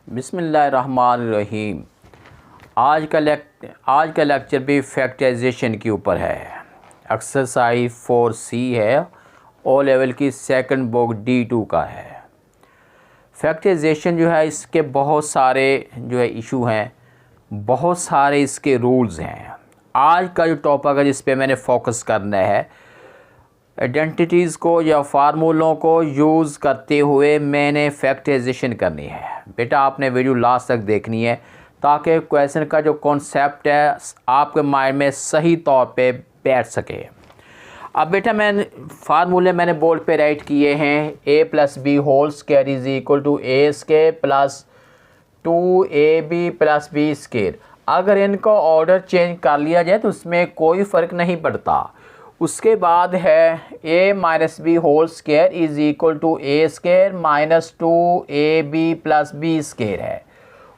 बिस्मिल्लाहिर्रहमानिर्रहीम। आज का लेक्चर भी फैक्टराइजेशन के ऊपर है। एक्सरसाइज 4C है, ओ लेवल की सेकंड बुक D2 का है। फैक्टराइजेशन जो है इसके बहुत सारे जो है इशू हैं, बहुत सारे इसके रूल्स हैं। आज का जो टॉपिक है जिस पे मैंने फोकस करना है, आइडेंटिटीज़ को या फार्मूलों को यूज़ करते हुए मैंने फैक्टराइजेशन करनी है। बेटा आपने वीडियो लास्ट तक देखनी है ताकि क्वेश्चन का जो कॉन्सेप्ट है आपके माइंड में सही तौर पे बैठ सके। अब बेटा फार्मूले मैंने बोर्ड पे राइट किए हैं। a+b whole square is equal to a square plus 2ab plus b square. अगर इनका ऑर्डर चेंज कर लिया जाए तो उसमें कोई फ़र्क नहीं पड़ता। उसके बाद है a minus B whole square is equal to a square minus 2ab plus b square है।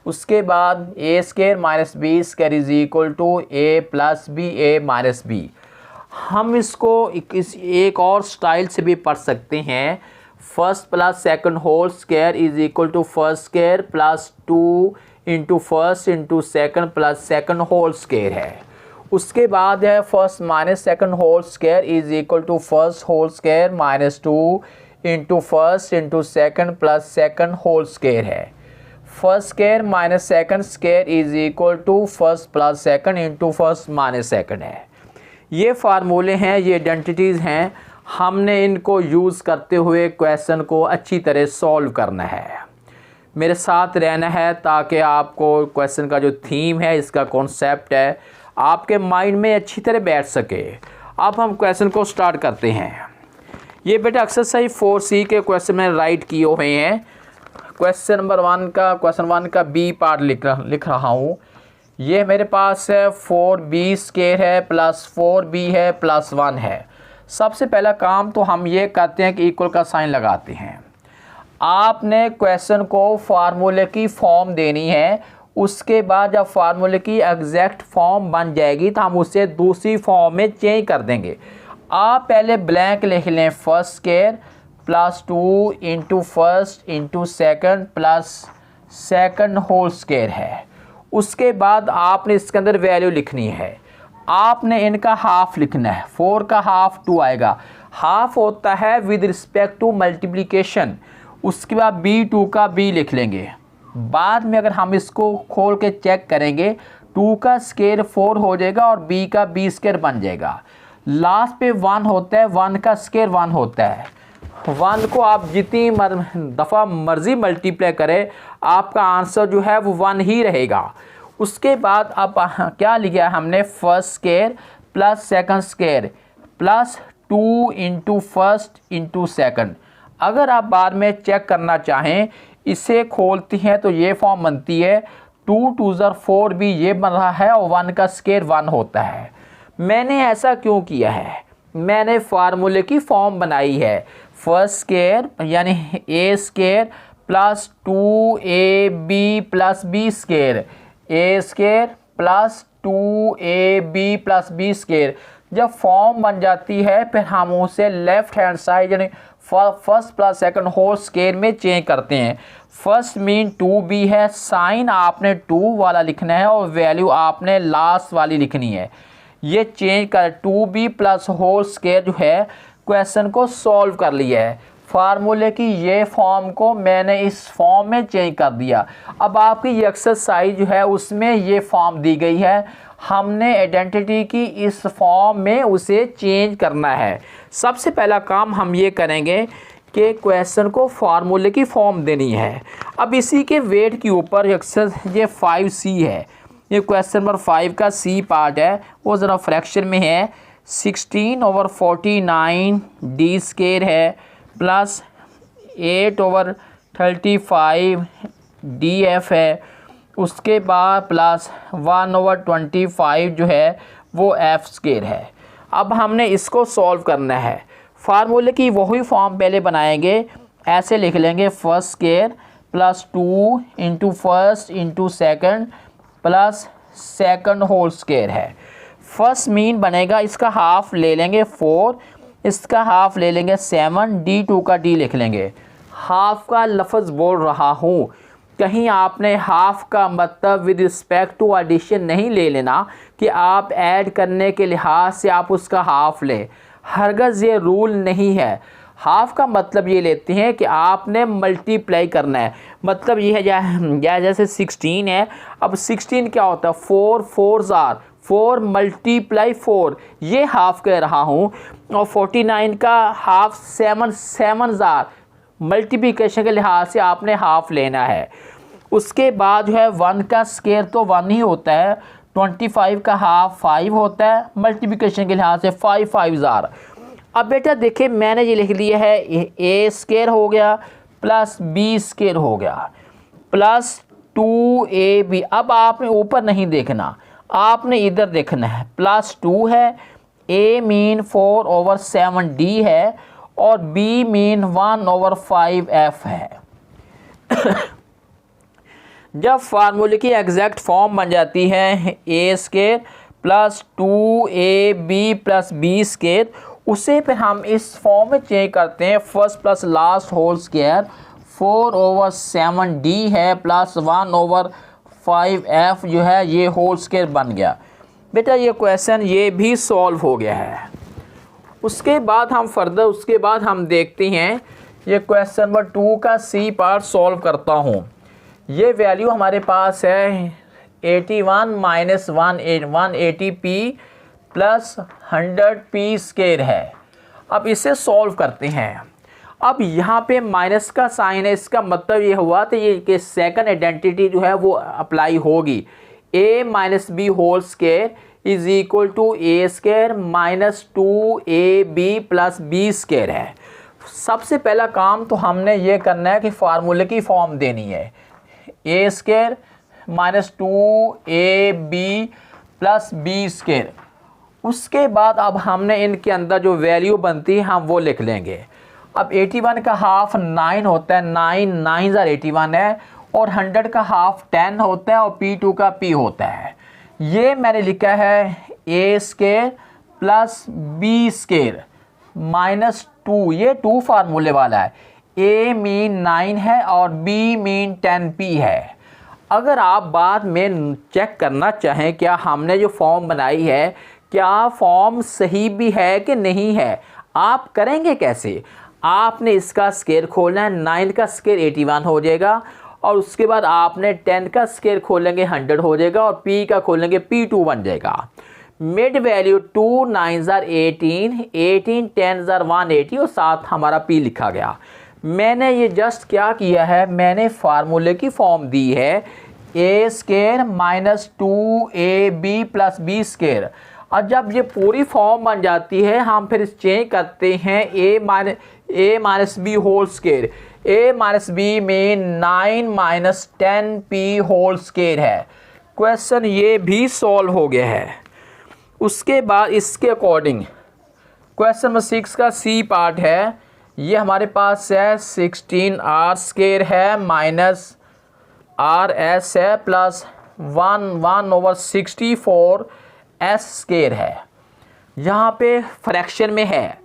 उसके बाद a square minus b square is equal to a plus B a minus b। हम इसको एक और स्टाइल से भी पढ़ सकते हैं। First plus second whole square is equal to first square plus 2 into first into second plus second whole square है। उसके बाद है first minus second whole square is equal to first whole square minus 2 into first into second plus second whole square है। First square minus second square is equal to first plus second into first minus second है। ये फार्मूले हैं, ये identities हैं। हमने इनको use करते हुए क्वेश्चन को अच्छी तरह सॉल्व करना है। मेरे साथ रहना है ताकि आपको क्वेश्चन का जो थीम है, इसका कॉन्सेप्ट है, आपके माइंड में अच्छी तरह बैठ सके। अब हम क्वेश्चन को स्टार्ट करते हैं। ये बेटा एक्सरसाइज 4C के क्वेश्चन मैंने राइट किए हुए हैं। क्वेश्चन नंबर 1 का बी पार्ट लिख रहा हूँ। ये मेरे पास है 4b स्क्वायर है प्लस 4b है प्लस 1 है। सबसे पहला काम तो हम ये करते हैं कि इक्वल का साइन लगाते हैं। आपने क्वेश्चन को फार्मूले की फॉर्म देनी है। उसके बाद जब फार्मूले की एग्जैक्ट फॉर्म बन जाएगी तो हम उसे दूसरी फॉर्म में चेंज कर देंगे। आप पहले ब्लैंक लिख लें, first square plus 2 into first into second plus second whole square है। उसके बाद आपने इसके अंदर वैल्यू लिखनी है। आपने इनका हाफ लिखना है। 4 का हाफ 2 आएगा। हाफ होता है विद रिस्पेक्ट टू मल्टीप्लिकेशन। उसके बाद b2 का b लिख लेंगे। बाद में अगर हम इसको खोल के चेक करेंगे 2 का स्क्वायर 4 हो जाएगा और b का b स्क्वायर बन जाएगा। लास्ट पे 1 होता है, 1 का स्क्वायर 1 होता है। 1 को आप जितनी दफ़ा मर्ज़ी मल्टीप्लाई करें आपका आंसर जो है वो 1 ही रहेगा। उसके बाद अब क्या लिखा है हमने, first square plus second square plus 2 into first into second. अगर आप बाद में चेक करना चाहें, इसे खोलती हैं तो ये फॉर्म बनती है 2 2 4 भी ये बन रहा है और 1 का स्क्वायर 1 होता है। मैंने ऐसा क्यों किया है? मैंने फार्मूले की फॉर्म बनाई है। फर्स्ट स्क्वायर यानी a square plus 2ab plus b square, a square plus 2ab plus b square. जब फॉर्म बन जाती है फिर हम उसे लेफ्ट हैंड साइड यानी first plus second whole square में चेंज करते हैं। फर्स्ट मीन 2b है, साइन आपने 2 वाला लिखना है और वैल्यू आपने लास्ट वाली लिखनी है। ये चेंज कर 2b प्लस होल स्क्वायर जो है क्वेश्चन को सॉल्व कर लिया है। फार्मूले की ये फॉर्म को मैंने इस फॉर्म में चेंज कर दिया। अब आपकी ये एक्सरसाइज जो है उसमें ये फॉर्म दी गई है। हमने आइडेंटिटी की इस फॉर्म में उसे चेंज करना है। सबसे पहला काम हम ये करेंगे कि क्वेश्चन को फार्मूले की फॉर्म देनी है। अब इसी के वेट के ऊपर एक्सरसाइज ये 5C है। ये क्वेश्चन नंबर 5 का C पार्ट है, वो ज़रा फ्रैक्शन में है। 16/49 d स्क्वायर है प्लस 8/35 df है। उसके बाद प्लस 1/25 जो है वो f स्क्वायर है। अब हमने इसको सॉल्व करना है। फार्मूले की वही फॉर्म पहले बनाएंगे। ऐसे लिख लेंगे, first square plus 2 into first into second plus second whole square है। फर्स्ट मीन बनेगा, इसका हाफ ले लेंगे 4, इसका हाफ ले लेंगे 7, d2 का d लिख लेंगे। हाफ का लफ्ज़ बोल रहा हूँ, कहीं आपने हाफ का मतलब विद रिस्पेक्ट टू एडिशन नहीं ले लेना कि आप ऐड करने के लिहाज से आप उसका हाफ लें, हरगज़ ये रूल नहीं है। हाफ का मतलब ये लेते हैं कि आपने मल्टीप्लाई करना है, मतलब ये है जैसे 16 है, अब 16 क्या होता है, 4 4s आर 4 मल्टीप्लाई 4, ये हाफ कह रहा हूँ। और 49 का हाफ 7 7s आर, मल्टीप्लिकेशन के लिहाज से आपने हाफ लेना है। उसके बाद जो है 1 का स्केयर तो 1 ही होता है, 25 का हाफ 5 होता है, मल्टीप्लिकेशन के लिहाज से 5 5s आर। अब बेटा देखिए मैंने ये लिख लिया है ए स्केयर हो गया प्लस बी स्केयर हो गया प्लस 2ab। अब आपने ऊपर नहीं देखना, आपने इधर देखना है, प्लस 2 है, a मीन 4/7d है और b मीन 1/5f है। जब फार्मूले की एग्जैक्ट फॉर्म बन जाती है A square plus 2ab plus B square, उसे फिर हम इस फॉर्म में चेंज करते हैं, first plus last whole square 4/7d है प्लस 1/5f जो है, ये होल स्केयर बन गया। बेटा ये क्वेश्चन ये भी सॉल्व हो गया है। उसके बाद हम देखते हैं ये क्वेश्चन नंबर 2 का सी पार्ट सॉल्व करता हूँ। ये वैल्यू हमारे पास है 81 minus 180p plus 100p square है। अब इसे सॉल्व करते हैं। अब यहाँ पे माइनस का साइन है, इसका मतलब ये हुआ तो ये कि सेकंड आइडेंटिटी जो है वो अप्लाई होगी, a minus B whole square is equal to A square minus 2ab plus B square है। सबसे पहला काम तो हमने ये करना है कि फार्मूले की फॉर्म देनी है, A square minus 2ab plus B square. उसके बाद अब हमने इनके अंदर जो वैल्यू बनती है हम वो लिख लेंगे। अब 81 का हाफ 9 होता है, 9 9s आर 81 है, और 100 का हाफ 10 होता है और p2 का p होता है। ये मैंने लिखा है A square plus B square minus 2, ये 2 फार्मूले वाला है, a मीन 9 है और b मीन 10p है। अगर आप बाद में चेक करना चाहें क्या हमने जो फॉर्म बनाई है क्या फॉर्म सही भी है कि नहीं है, आप करेंगे कैसे, आपने इसका स्केयर खोलना है, 9 का स्केयर 81 हो जाएगा और उसके बाद आपने 10 का स्केयर खोलेंगे 100 हो जाएगा और p का खोलेंगे p2 बन जाएगा। Mid value 2 9s are 18, 18 10s are 180 और साथ हमारा p लिखा गया। मैंने ये जस्ट क्या किया है, मैंने फार्मूले की फॉर्म दी है A square minus 2ab plus B square. और जब ये पूरी फॉर्म बन जाती है हम फिर चेंज करते हैं a minus B whole square, a minus B में 9 माइनस 10p होल स्केयर है। क्वेश्चन ये भी सॉल्व हो गया है। उसके बाद इसके अकॉर्डिंग क्वेश्चन नंबर 6 का सी पार्ट है, ये हमारे पास है 16r स्केयर है माइनस rs है प्लस 1/64s स्केयर है। यहाँ पे फ्रैक्शन में है,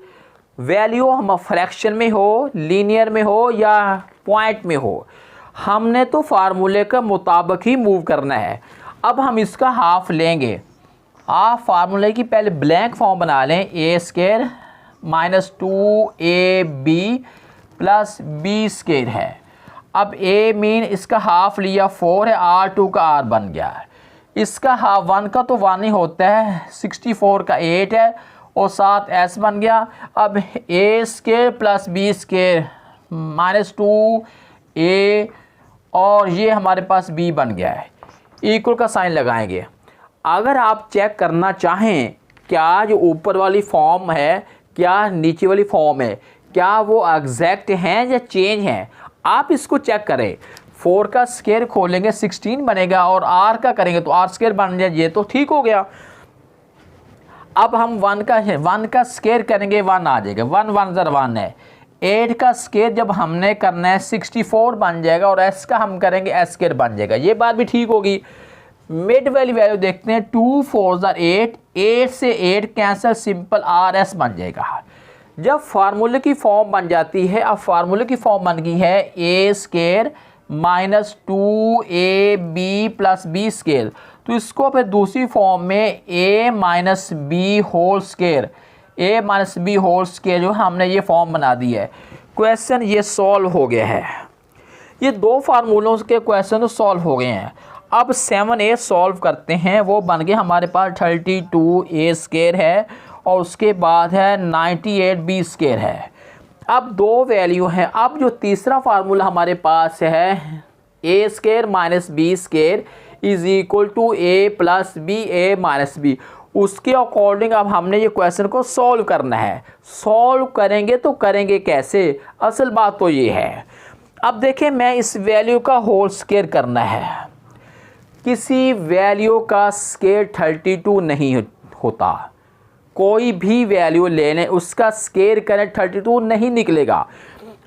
वैल्यू हम फ्रैक्शन में हो, लीनियर में हो या पॉइंट में हो, हमने तो फार्मूले का मुताबिक ही मूव करना है। अब हम इसका हाफ लेंगे। आप फार्मूले की पहले ब्लैंक फॉर्म बना लें, A square minus 2ab plus B square है। अब a मीन इसका हाफ लिया 4 है, r2 का r बन गया है, इसका हाफ 1 का तो 1 ही होता है, 64 का 8 है और साथ s बन गया। अब a square plus B square minus 2a और ये हमारे पास b बन गया है, इक्वल का साइन लगाएंगे। अगर आप चेक करना चाहें क्या जो ऊपर वाली फॉर्म है क्या नीचे वाली फॉर्म है क्या वो एग्जैक्ट हैं या चेंज हैं, आप इसको चेक करें। 4 का स्केयर खोलेंगे 16 बनेगा और r का करेंगे तो r स्केयर बन जाए, ये तो ठीक हो गया। अब हम 1 का स्केयर करेंगे 1 आ जाएगा, 1 1 1 है। 8 का स्केयर जब हमने करना है 64 बन जाएगा और s का हम करेंगे s स्केयर बन जाएगा, ये बात भी ठीक होगी। मिड वैल्यू देखते हैं, 2 4s आर 8, 8 से 8 कैंसिल, सिंपल rs बन जाएगा। जब फार्मूले की फॉर्म बन जाती है, अब फार्मूले की फॉर्म बन गई है A square minus 2ab plus B square. तो इसको फिर दूसरी फॉर्म में a minus B whole square, a minus B whole square जो हमने ये फॉर्म बना दी है। क्वेश्चन ये सॉल्व हो गया है। ये दो फार्मूलों के क्वेश्चन तो सॉल्व हो गए हैं। अब 7a सॉल्व करते हैं। वो बन गए हमारे पास 32a स्केयर है और उसके बाद है 98b स्केयर है। अब दो वैल्यू हैं। अब जो तीसरा फार्मूला हमारे पास है a square minus B square is equal to a plus B a minus B, उसके अकॉर्डिंग अब हमने ये क्वेश्चन को सॉल्व करना है। सॉल्व करेंगे तो करेंगे कैसे, असल बात तो ये है। अब देखें, मैं इस वैल्यू का होल स्केयर करना है। किसी वैल्यू का स्केयर 32 नहीं होता। कोई भी वैल्यू ले लें उसका स्केयर करें 32 नहीं निकलेगा।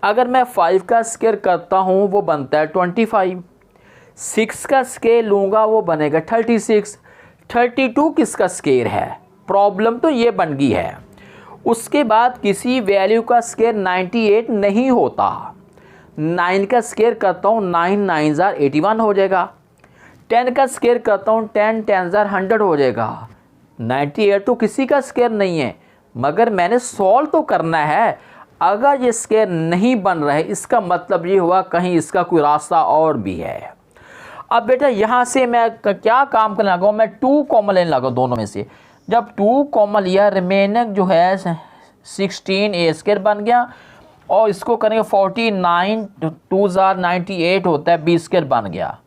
अगर मैं 5 का स्केयर करता हूँ वो बनता है 25, 6 का स्केयर लूँगा वो बनेगा 36, 32 किसका स्केयर है, प्रॉब्लम तो ये बन गई है। उसके बाद किसी वैल्यू का स्केयर 98 नहीं होता। 9 का स्केयर करता हूँ 9 9 ज़ार 81 हो जाएगा। 10 का स्केयर करता हूँ 10 10 ज़ार 100 हो जाएगा। 98 तो किसी का स्केयर नहीं है, मगर मैंने सॉल्व तो करना है। अगर ये स्केयर नहीं बन रहा है इसका मतलब ये हुआ कहीं इसका कोई रास्ता और भी है। अब बेटा यहाँ से मैं क्या काम करने लगा हूँ, मैं 2 कॉमन लेने लगा दोनों में से। जब 2 कॉमन लिया, रिमेनिंग जो है 16a स्केयर बन गया और इसको करेंगे 49, 2 ज़ार 98 होता है, b स्केयर बन गया।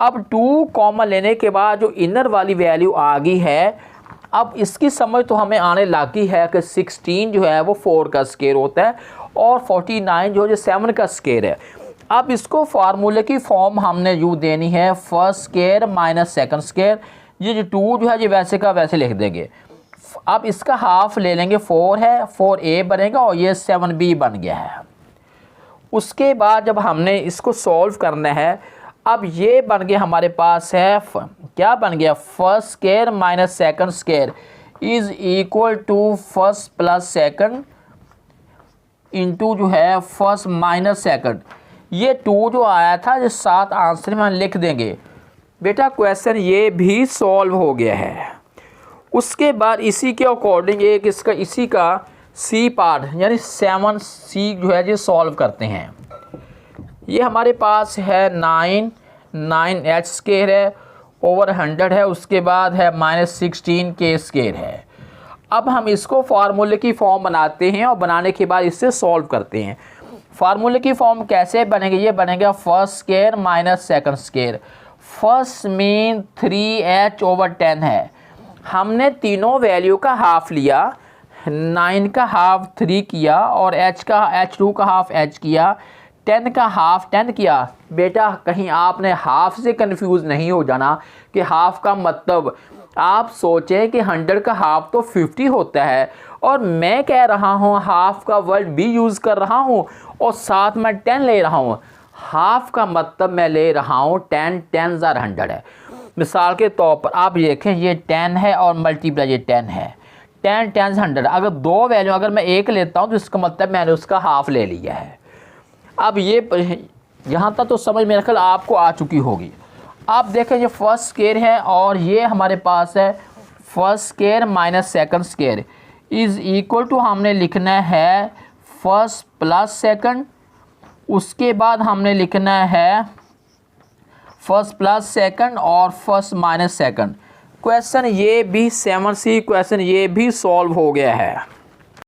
अब 2 कॉमन लेने के बाद जो इनर वाली वैल्यू आ गई है, अब इसकी समझ तो हमें आने लगी है कि 16 जो है वो 4 का स्केयर होता है और 49 जो है 7 का स्केयर है। अब इसको फार्मूले की फॉर्म हमने यूँ देनी है, first square minus second square. ये जो 2 जो है ये वैसे का वैसे लिख देंगे। अब इसका हाफ ले लेंगे, 4 है, 4a बनेगा और ये 7b बन गया है। उसके बाद जब हमने इसको सॉल्व करना है, अब ये बन गया हमारे पास है, क्या बन गया, first square minus second square is equal to first plus second into जो है फर्स्ट माइनस सेकंड। ये 2 जो आया था ये 7 आंसर में हम लिख देंगे। बेटा क्वेश्चन ये भी सॉल्व हो गया है। उसके बाद इसी के अकॉर्डिंग एक इसका इसी का सी पार्ट यानी 7c जो है ये सॉल्व करते हैं। ये हमारे पास है 9h स्केयर है ओवर 100 है, उसके बाद है माइनस 16k स्केयर है। अब हम इसको फार्मूले की फॉर्म बनाते हैं और बनाने के बाद इससे सॉल्व करते हैं। फार्मूले की फॉर्म कैसे बनेगी, ये बनेगा first square minus second square. First mean 3h over 10 है। हमने तीनों वैल्यू का हाफ लिया, 9 का हाफ 3 किया और h2 का हाफ h किया, 10 का हाफ 10 किया। बेटा कहीं आपने हाफ से कंफ्यूज नहीं हो जाना कि हाफ का मतलब, आप सोचें कि 100 का हाफ तो 50 होता है और मैं कह रहा हूँ हाफ का वर्ड भी यूज़ कर रहा हूँ और साथ में 10 ले रहा हूँ। हाफ का मतलब मैं ले रहा हूँ 10, 10 ज़ार 100 है। मिसाल के तौर पर आप देखें ये 10 है और मल्टीप्लाई ये 10 है, 10 10 100। अगर दो वैल्यू अगर मैं एक लेता हूँ तो इसका मतलब मैंने उसका हाफ ले लिया है। अब ये यहाँ तक तो समझ मेरे ख्याल आपको आ चुकी होगी। आप देखें ये फर्स्ट स्केयर है और ये हमारे पास है first square minus second square is equal to हमने लिखना है फर्स्ट प्लस सेकंड, उसके बाद हमने लिखना है फर्स्ट प्लस सेकंड और फर्स्ट माइनस सेकंड। क्वेश्चन ये भी 7c क्वेश्चन ये भी सॉल्व हो गया है।